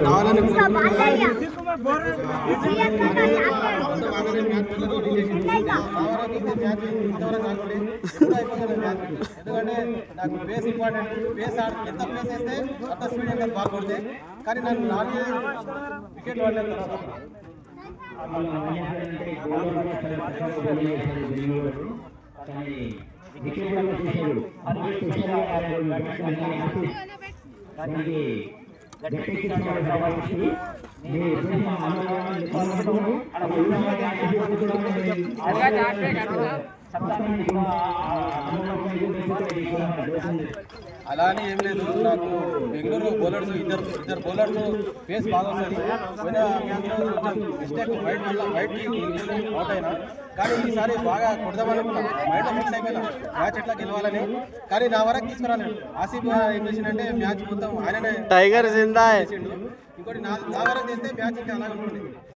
కావాలని ఎందుకంటే నాకు పేస్ ఇంపార్టెంట్. పేస్ ఎంత పేస్ వేస్తే అంత స్పీడ్ ఎంత బాగా కొడితే, కానీ నాకు 4 వికెట్ పడలేదు అలానే ఏం లేదు. నాకు బెంగళూరు బౌలర్స్ ఇద్దరు బౌలర్స్ పేస్ బాగా వస్తుంది. పోయిన మ్యాచ్లో మిస్టేక్ వైట్కి అవుట్ అయినా, కానీ ఈసారి బాగా కొడదామనుకున్నా. మైండ్లో ఫిక్స్ అయిపోయినా మ్యాచ్ ఎట్లా గెలవాలని. కానీ నా వరకు తీసుకురాలేదు. ఆసిఫ్ ఏం చేసిందంటే మ్యాచ్ మొత్తం ఆయననే టైగర్ జిందా. ఇంకోటి నా వరకు చేస్తే మ్యాచ్ ఇంకా అలాగే ఉంటుంది.